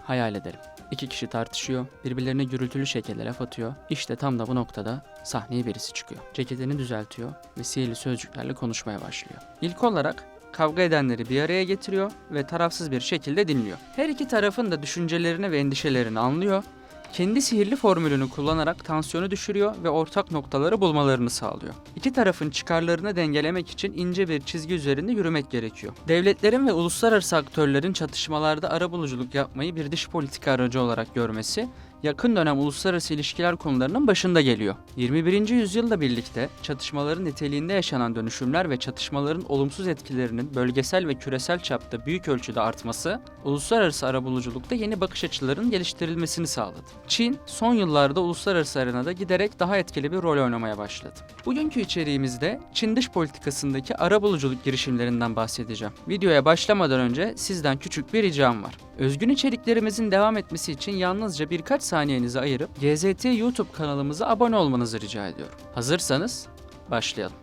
Hayal ederim. İki kişi tartışıyor, birbirlerine gürültülü şekilde laf atıyor. İşte tam da bu noktada sahneye birisi çıkıyor. Ceketini düzeltiyor ve sihirli sözcüklerle konuşmaya başlıyor. İlk olarak kavga edenleri bir araya getiriyor ve tarafsız bir şekilde dinliyor. Her iki tarafın da düşüncelerini ve endişelerini anlıyor. Kendi sihirli formülünü kullanarak tansiyonu düşürüyor ve ortak noktaları bulmalarını sağlıyor. İki tarafın çıkarlarını dengelemek için ince bir çizgi üzerinde yürümek gerekiyor. Devletlerin ve uluslararası aktörlerin çatışmalarda arabuluculuk yapmayı bir dış politika aracı olarak görmesi, yakın dönem uluslararası ilişkiler konularının başında geliyor. 21. yüzyılla birlikte çatışmaların niteliğinde yaşanan dönüşümler ve çatışmaların olumsuz etkilerinin bölgesel ve küresel çapta büyük ölçüde artması, uluslararası arabuluculukta yeni bakış açılarının geliştirilmesini sağladı. Çin, son yıllarda uluslararası arenada giderek daha etkili bir rol oynamaya başladı. Bugünkü içeriğimizde Çin dış politikasındaki arabuluculuk girişimlerinden bahsedeceğim. Videoya başlamadan önce sizden küçük bir ricam var. Özgün içeriklerimizin devam etmesi için yalnızca birkaç saniyenizi ayırıp GZT YouTube kanalımıza abone olmanızı rica ediyorum. Hazırsanız başlayalım.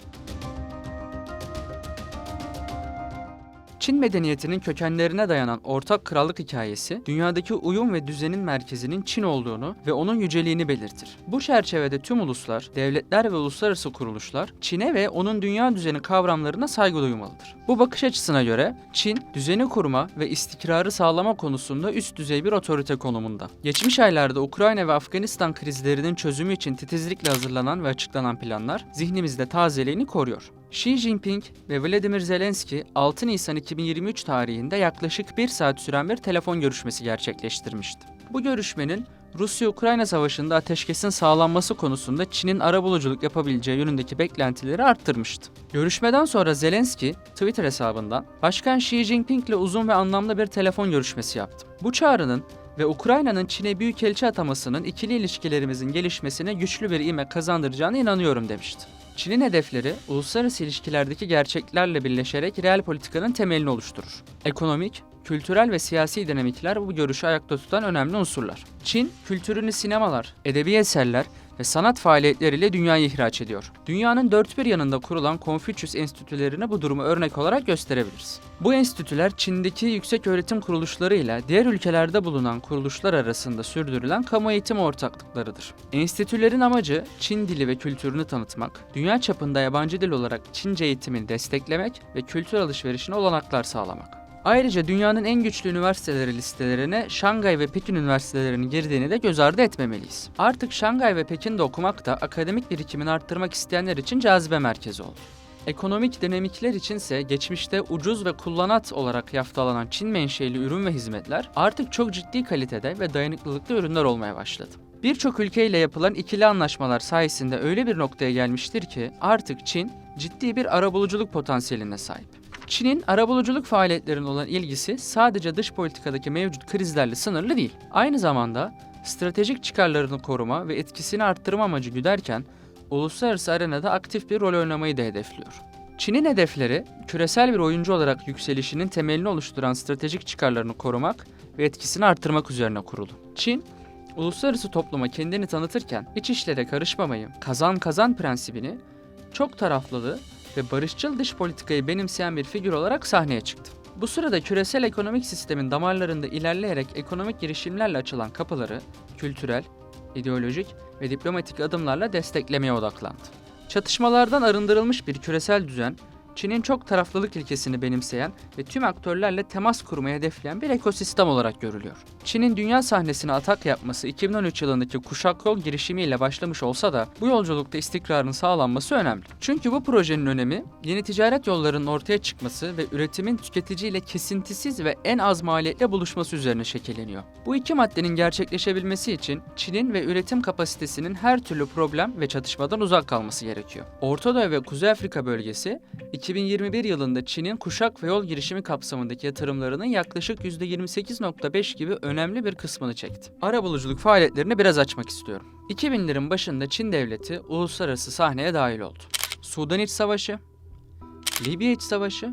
Çin medeniyetinin kökenlerine dayanan ortak krallık hikayesi, dünyadaki uyum ve düzenin merkezinin Çin olduğunu ve onun yüceliğini belirtir. Bu çerçevede tüm uluslar, devletler ve uluslararası kuruluşlar, Çin'e ve onun dünya düzeni kavramlarına saygı duymalıdır. Bu bakış açısına göre Çin, düzeni kurma ve istikrarı sağlama konusunda üst düzey bir otorite konumunda. Geçmiş aylarda Ukrayna ve Afganistan krizlerinin çözümü için titizlikle hazırlanan ve açıklanan planlar, zihnimizde tazeliğini koruyor. Xi Jinping ve Vladimir Zelenski 6 Nisan 2023 tarihinde yaklaşık 1 saat süren bir telefon görüşmesi gerçekleştirmişti. Bu görüşmenin Rusya-Ukrayna savaşında ateşkesin sağlanması konusunda Çin'in arabuluculuk yapabileceği yönündeki beklentileri arttırmıştı. Görüşmeden sonra Zelenski Twitter hesabından Başkan Xi Jinping ile uzun ve anlamlı bir telefon görüşmesi yaptı. Bu çağrının ve Ukrayna'nın Çin'e büyükelçi atamasının ikili ilişkilerimizin gelişmesine güçlü bir ivme kazandıracağına inanıyorum demişti. Çin'in hedefleri, uluslararası ilişkilerdeki gerçeklerle birleşerek reel politikanın temelini oluşturur. Ekonomik, kültürel ve siyasi dinamikler bu görüşü ayakta tutan önemli unsurlar. Çin, kültürünü sinemalar, edebi eserler ve sanat faaliyetleriyle dünyaya ihraç ediyor. Dünyanın dört bir yanında kurulan Konfüçyüs enstitülerine bu durumu örnek olarak gösterebiliriz. Bu enstitüler Çin'deki yüksek öğretim kuruluşlarıyla diğer ülkelerde bulunan kuruluşlar arasında sürdürülen kamu eğitimi ortaklıklarıdır. Enstitülerin amacı Çin dili ve kültürünü tanıtmak, dünya çapında yabancı dil olarak Çince eğitimini desteklemek ve kültür alışverişine olanaklar sağlamak. Ayrıca dünyanın en güçlü üniversiteleri listelerine Şangay ve Pekin üniversitelerinin girdiğini de göz ardı etmemeliyiz. Artık Şangay ve Pekin'de okumak da akademik birikimini arttırmak isteyenler için cazibe merkezi oldu. Ekonomik dinamikler içinse geçmişte ucuz ve kullanat olarak yaftalanan Çin menşeli ürün ve hizmetler artık çok ciddi kalitede ve dayanıklılıklı ürünler olmaya başladı. Birçok ülkeyle yapılan ikili anlaşmalar sayesinde öyle bir noktaya gelmiştir ki artık Çin ciddi bir arabuluculuk potansiyeline sahip. Çin'in arabuluculuk faaliyetlerine olan ilgisi sadece dış politikadaki mevcut krizlerle sınırlı değil. Aynı zamanda stratejik çıkarlarını koruma ve etkisini arttırma amacı güderken uluslararası arenada aktif bir rol oynamayı da hedefliyor. Çin'in hedefleri küresel bir oyuncu olarak yükselişinin temelini oluşturan stratejik çıkarlarını korumak ve etkisini arttırmak üzerine kurulu. Çin, uluslararası topluma kendini tanıtırken iç işlere karışmamayı, kazan kazan prensibini, çok taraflılığı ve barışçıl dış politikayı benimseyen bir figür olarak sahneye çıktı. Bu sırada küresel ekonomik sistemin damarlarında ilerleyerek ekonomik girişimlerle açılan kapıları kültürel, ideolojik ve diplomatik adımlarla desteklemeye odaklandı. Çatışmalardan arındırılmış bir küresel düzen, Çin'in çok taraflılık ilkesini benimseyen ve tüm aktörlerle temas kurmayı hedefleyen bir ekosistem olarak görülüyor. Çin'in dünya sahnesine atak yapması 2013 yılındaki Kuşak Yol girişimiyle başlamış olsa da bu yolculukta istikrarın sağlanması önemli. Çünkü bu projenin önemi yeni ticaret yollarının ortaya çıkması ve üretimin tüketiciyle kesintisiz ve en az maliyetle buluşması üzerine şekilleniyor. Bu iki maddenin gerçekleşebilmesi için Çin'in ve üretim kapasitesinin her türlü problem ve çatışmadan uzak kalması gerekiyor. Orta Doğu ve Kuzey Afrika bölgesi 2021 yılında Çin'in kuşak ve yol girişimi kapsamındaki yatırımlarının yaklaşık %28.5 gibi önemli bir kısmını çekti. Arabuluculuk faaliyetlerini biraz açmak istiyorum. 2000'lerin başında Çin devleti uluslararası sahneye dahil oldu. Sudan İç Savaşı, Libya İç Savaşı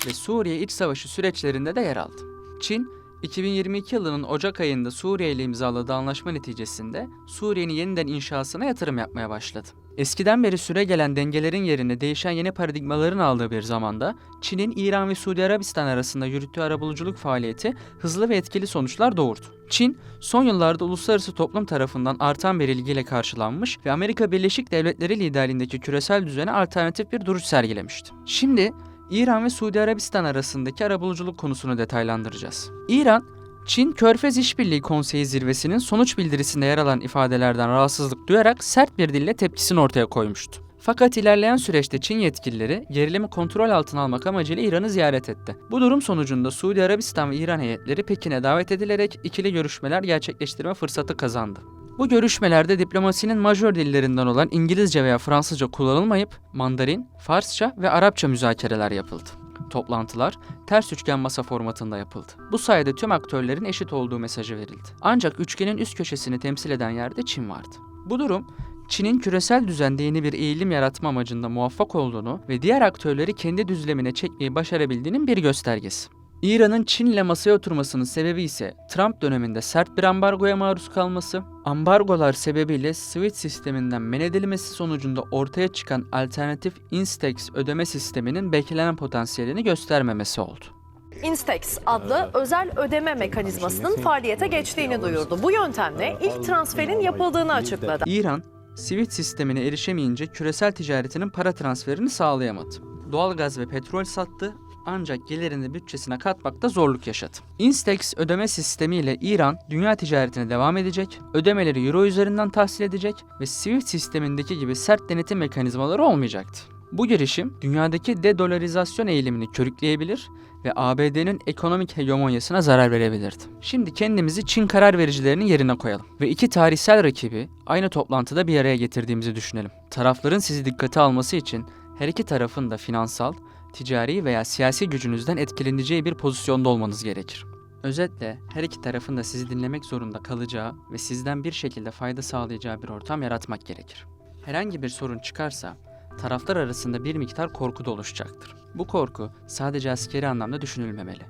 ve Suriye İç Savaşı süreçlerinde de yer aldı. Çin, 2022 yılının Ocak ayında Suriye ile imzaladığı anlaşma neticesinde Suriye'nin yeniden inşasına yatırım yapmaya başladı. Eskiden beri süregelen dengelerin yerine değişen yeni paradigmaların aldığı bir zamanda Çin'in İran ve Suudi Arabistan arasında yürüttüğü arabuluculuk faaliyeti hızlı ve etkili sonuçlar doğurdu. Çin, son yıllarda uluslararası toplum tarafından artan bir ilgiyle karşılanmış ve Amerika Birleşik Devletleri liderliğindeki küresel düzene alternatif bir duruş sergilemişti. Şimdi İran ve Suudi Arabistan arasındaki arabuluculuk konusunu detaylandıracağız. İran, Çin Körfez İşbirliği Konseyi zirvesinin sonuç bildirisinde yer alan ifadelerden rahatsızlık duyarak sert bir dille tepkisini ortaya koymuştu. Fakat ilerleyen süreçte Çin yetkilileri gerilimi kontrol altına almak amacıyla İran'ı ziyaret etti. Bu durum sonucunda Suudi Arabistan ve İran heyetleri Pekin'e davet edilerek ikili görüşmeler gerçekleştirme fırsatı kazandı. Bu görüşmelerde diplomasinin majör dillerinden olan İngilizce veya Fransızca kullanılmayıp Mandarin, Farsça ve Arapça müzakereler yapıldı. Toplantılar ters üçgen masa formatında yapıldı. Bu sayede tüm aktörlerin eşit olduğu mesajı verildi. Ancak üçgenin üst köşesini temsil eden yerde Çin vardı. Bu durum, Çin'in küresel düzende yeni bir eğilim yaratma amacında muvaffak olduğunu ve diğer aktörleri kendi düzlemine çekmeyi başarabildiğinin bir göstergesi. İran'ın Çin'le masaya oturmasının sebebi ise Trump döneminde sert bir ambargoya maruz kalması, ambargolar sebebiyle SWIFT sisteminden men edilmesi sonucunda ortaya çıkan alternatif Instex ödeme sisteminin beklenen potansiyelini göstermemesi oldu. Instex adlı özel ödeme mekanizmasının faaliyete geçtiğini duyurdu. Bu yöntemle ilk transferin yapıldığını açıkladı. İran, SWIFT sistemine erişemeyince küresel ticaretinin para transferini sağlayamadı. Doğalgaz ve petrol sattı, ancak gelirini bütçesine katmakta zorluk yaşadı. Instex ödeme sistemiyle İran dünya ticaretine devam edecek, ödemeleri euro üzerinden tahsil edecek ve SWIFT sistemindeki gibi sert denetim mekanizmaları olmayacaktı. Bu girişim dünyadaki de-dolarizasyon eğilimini körükleyebilir ve ABD'nin ekonomik hegemonyasına zarar verebilirdi. Şimdi kendimizi Çin karar vericilerinin yerine koyalım ve iki tarihsel rakibi aynı toplantıda bir araya getirdiğimizi düşünelim. Tarafların sizi dikkate alması için her iki tarafın da finansal, ticari veya siyasi gücünüzden etkileneceği bir pozisyonda olmanız gerekir. Özetle her iki tarafın da sizi dinlemek zorunda kalacağı ve sizden bir şekilde fayda sağlayacağı bir ortam yaratmak gerekir. Herhangi bir sorun çıkarsa taraflar arasında bir miktar korku da oluşacaktır. Bu korku sadece askeri anlamda düşünülmemeli.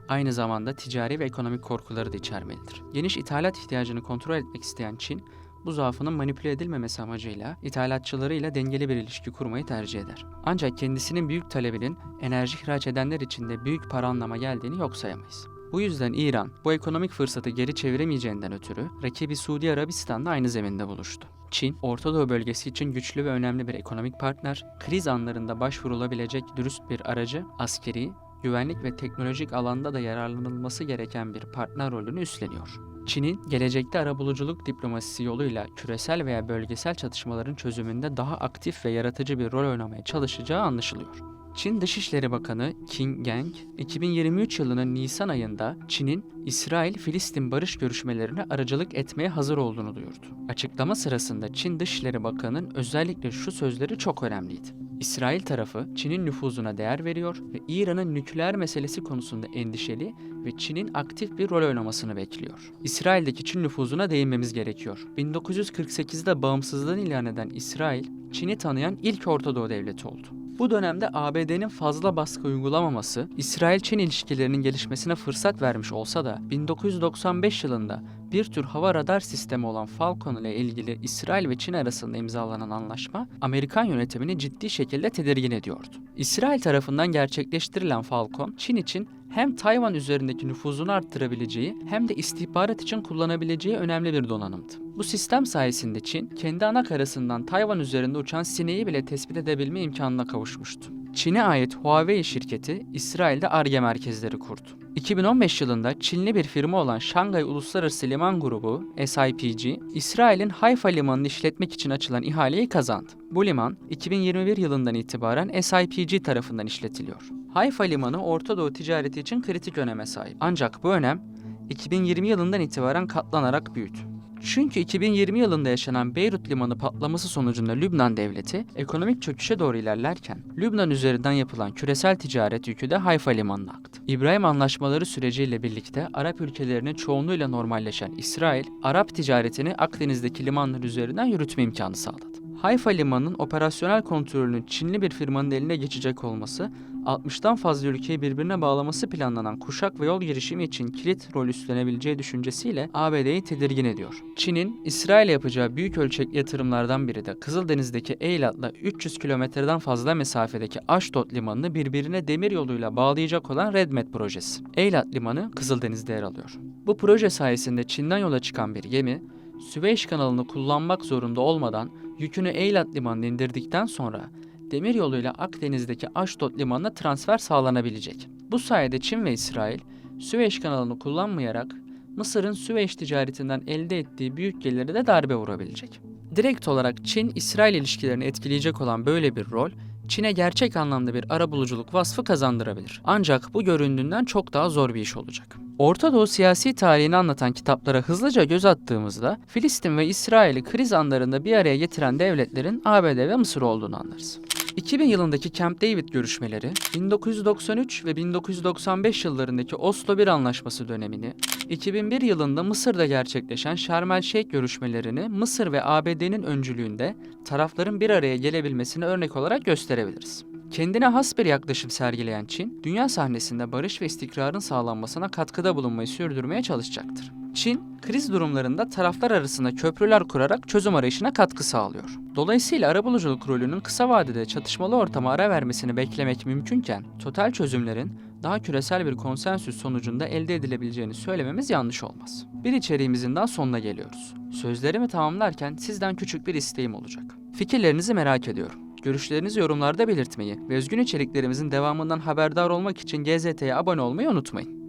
Aynı zamanda ticari ve ekonomik korkuları da içermelidir. Geniş ithalat ihtiyacını kontrol etmek isteyen Çin, bu zaafının manipüle edilmemesi amacıyla ithalatçılarıyla dengeli bir ilişki kurmayı tercih eder. Ancak kendisinin büyük talebinin enerji ihraç edenler için de büyük para anlama geldiğini yok sayamayız. Bu yüzden İran bu ekonomik fırsatı geri çeviremeyeceğinden ötürü rakibi Suudi Arabistan'la aynı zeminde buluştu. Çin, Orta Doğu bölgesi için güçlü ve önemli bir ekonomik partner, kriz anlarında başvurulabilecek dürüst bir aracı, askeri, güvenlik ve teknolojik alanda da yararlanılması gereken bir partner rolünü üstleniyor. Çin'in gelecekte arabuluculuk diplomasisi yoluyla küresel veya bölgesel çatışmaların çözümünde daha aktif ve yaratıcı bir rol oynamaya çalışacağı anlaşılıyor. Çin Dışişleri Bakanı Qin Gang, 2023 yılının Nisan ayında Çin'in İsrail-Filistin barış görüşmelerine aracılık etmeye hazır olduğunu duyurdu. Açıklama sırasında Çin Dışişleri Bakanı'nın özellikle şu sözleri çok önemliydi. İsrail tarafı Çin'in nüfuzuna değer veriyor ve İran'ın nükleer meselesi konusunda endişeli ve Çin'in aktif bir rol oynamasını bekliyor. İsrail'deki Çin nüfuzuna değinmemiz gerekiyor. 1948'de bağımsızlığını ilan eden İsrail, Çin'i tanıyan ilk Orta Doğu devleti oldu. Bu dönemde ABD'nin fazla baskı uygulamaması, İsrail-Çin ilişkilerinin gelişmesine fırsat vermiş olsa da 1995 yılında bir tür hava radar sistemi olan Falcon ile ilgili İsrail ve Çin arasında imzalanan anlaşma, Amerikan yönetimini ciddi şekilde tedirgin ediyordu. İsrail tarafından gerçekleştirilen Falcon, Çin için hem Tayvan üzerindeki nüfuzunu arttırabileceği hem de istihbarat için kullanabileceği önemli bir donanımdı. Bu sistem sayesinde Çin, kendi ana karasından Tayvan üzerinde uçan sineği bile tespit edebilme imkanına kavuşmuştu. Çin'e ait Huawei şirketi, İsrail'de Ar-Ge merkezleri kurdu. 2015 yılında Çinli bir firma olan Şangay Uluslararası Liman Grubu, SIPG, İsrail'in Hayfa limanını işletmek için açılan ihaleyi kazandı. Bu liman, 2021 yılından itibaren SIPG tarafından işletiliyor. Hayfa limanı Orta Doğu ticareti için kritik öneme sahip. Ancak bu önem, 2020 yılından itibaren katlanarak büyüdü. Çünkü 2020 yılında yaşanan Beyrut limanı patlaması sonucunda Lübnan devleti ekonomik çöküşe doğru ilerlerken Lübnan üzerinden yapılan küresel ticaret yükü de Hayfa limanına aktı. İbrahim Anlaşmaları süreciyle birlikte Arap ülkelerinin çoğunluğuyla normalleşen İsrail, Arap ticaretini Akdeniz'deki limanlar üzerinden yürütme imkanı sağladı. Hayfa limanının operasyonel kontrolünün Çinli bir firmanın eline geçecek olması, 60'tan fazla ülkeyi birbirine bağlaması planlanan kuşak ve yol girişimi için kilit rol üstlenebileceği düşüncesiyle ABD'yi tedirgin ediyor. Çin'in İsrail'e yapacağı büyük ölçekli yatırımlardan biri de Kızıldeniz'deki Eilat'la 300 kilometreden fazla mesafedeki Aşdod limanını birbirine demir yoluyla bağlayacak olan RedMed projesi. Eilat limanı Kızıldeniz'de yer alıyor. Bu proje sayesinde Çin'den yola çıkan bir gemi, Süveyş kanalını kullanmak zorunda olmadan yükünü Eilat limanına indirdikten sonra demir yoluyla Akdeniz'deki Aşdod limanına transfer sağlanabilecek. Bu sayede Çin ve İsrail, Süveyş kanalını kullanmayarak Mısır'ın Süveyş ticaretinden elde ettiği büyük geliri de darbe vurabilecek. Direkt olarak Çin-İsrail ilişkilerini etkileyecek olan böyle bir rol, Çin'e gerçek anlamda bir arabuluculuk vasfı kazandırabilir. Ancak bu göründüğünden çok daha zor bir iş olacak. Orta Doğu siyasi tarihini anlatan kitaplara hızlıca göz attığımızda Filistin ve İsrail'i kriz anlarında bir araya getiren devletlerin ABD ve Mısır olduğunu anlarız. 2000 yılındaki Camp David görüşmeleri, 1993 ve 1995 yıllarındaki Oslo I Anlaşması dönemini, 2001 yılında Mısır'da gerçekleşen Şarm El Şeyh görüşmelerini Mısır ve ABD'nin öncülüğünde tarafların bir araya gelebilmesini örnek olarak gösterebiliriz. Kendine has bir yaklaşım sergileyen Çin, dünya sahnesinde barış ve istikrarın sağlanmasına katkıda bulunmayı sürdürmeye çalışacaktır. Çin, kriz durumlarında taraflar arasında köprüler kurarak çözüm arayışına katkı sağlıyor. Dolayısıyla arabuluculuk rolünün kısa vadede çatışmalı ortama ara vermesini beklemek mümkünken, total çözümlerin daha küresel bir konsensüs sonucunda elde edilebileceğini söylememiz yanlış olmaz. Bir içeriğimizin daha sonuna geliyoruz. Sözlerimi tamamlarken sizden küçük bir isteğim olacak. Fikirlerinizi merak ediyorum. Görüşlerinizi yorumlarda belirtmeyi ve özgün içeriklerimizin devamından haberdar olmak için GZT'ye abone olmayı unutmayın.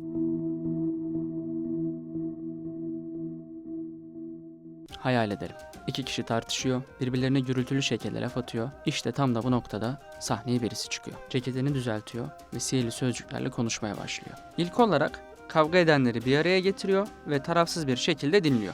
Hayal ederim. İki kişi tartışıyor, birbirlerine gürültülü şekilde laf atıyor. İşte tam da bu noktada sahneye birisi çıkıyor. Ceketini düzeltiyor ve sihirli sözcüklerle konuşmaya başlıyor. İlk olarak kavga edenleri bir araya getiriyor ve tarafsız bir şekilde dinliyor.